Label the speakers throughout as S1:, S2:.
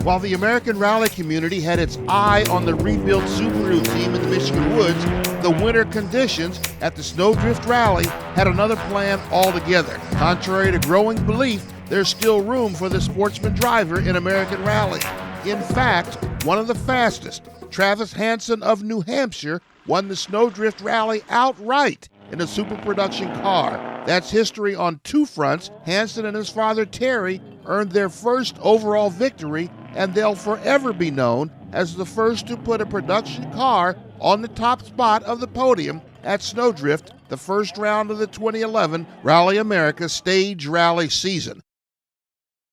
S1: While the American Rally community had its eye on the rebuilt Subaru team in the Michigan woods, the winter conditions at the Snowdrift Rally had another plan altogether. Contrary to growing belief, there's still room for the sportsman driver in American Rally. In fact, one of the fastest, Travis Hansen of New Hampshire, won the Snowdrift Rally outright in a super production car. That's history on two fronts. Hansen and his father Terry earned their first overall victory, and they'll forever be known as the first to put a production car on the top spot of the podium at Snowdrift, the first round of the 2011 Rally America Stage Rally season.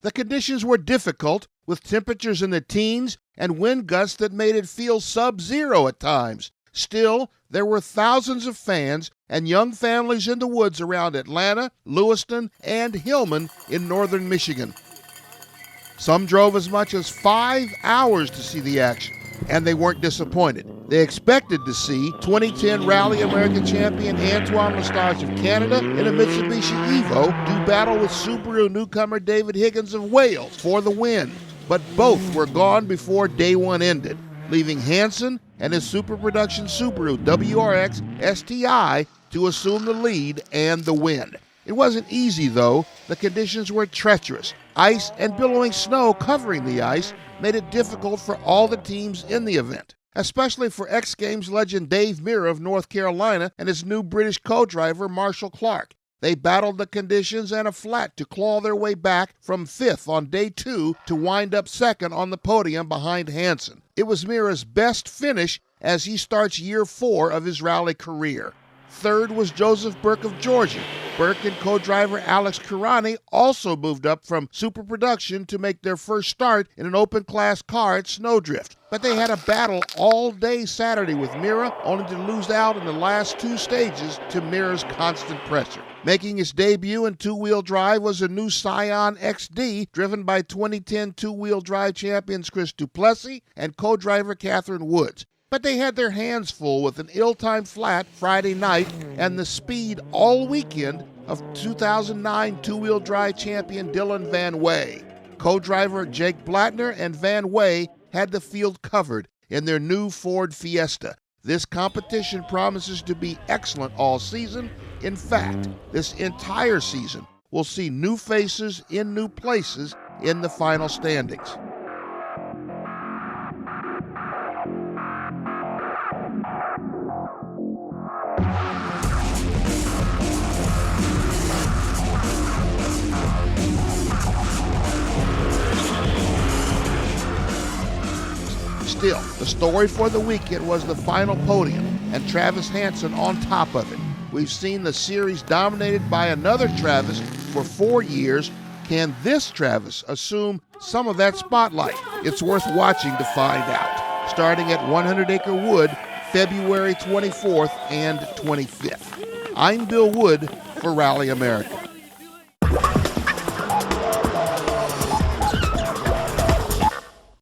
S1: The conditions were difficult, with temperatures in the teens and wind gusts that made it feel sub-zero at times. Still, there were thousands of fans and young families in the woods around Atlanta, Lewiston, and Hillman in northern Michigan. Some drove as much as 5 hours to see the action, and they weren't disappointed. They expected to see 2010 Rally America champion Antoine Lestage of Canada in a Mitsubishi Evo do battle with Subaru newcomer David Higgins of Wales for the win. But both were gone before day one ended, leaving Hansen and his super production Subaru WRX STI to assume the lead and the win. It wasn't easy, though. The conditions were treacherous. Ice and billowing snow covering the ice made it difficult for all the teams in the event, especially for X Games legend Dave Mirra of North Carolina and his new British co-driver Marshall Clark. They battled the conditions and a flat to claw their way back from fifth on day two to wind up second on the podium behind Hansen. It was Mirra's best finish as he starts year 4 of his rally career. Third was Joseph Burke of Georgia. Burke and co-driver Alex Kurani also moved up from super production to make their first start in an open-class car at Snowdrift. But they had a battle all day Saturday with Mirra, only to lose out in the last 2 stages to Mirra's constant pressure. Making its debut in two-wheel drive was a new Scion XD, driven by 2010 two-wheel drive champions Chris Duplessis and co-driver Catherine Woods. But they had their hands full with an ill-timed flat Friday night and the speed all weekend of 2009 two-wheel drive champion Dylan Van Way. Co-driver Jake Blattner and Van Way had the field covered in their new Ford Fiesta. This competition promises to be excellent all season. In fact, this entire season will see new faces in new places in the final standings. Still, the story for the weekend was the final podium and Travis Hansen on top of it. We've seen the series dominated by another Travis for 4 years. Can this Travis assume some of that spotlight? It's worth watching to find out. Starting at 100 Acre Wood, February 24th and 25th. I'm Bill Wood for Rally America.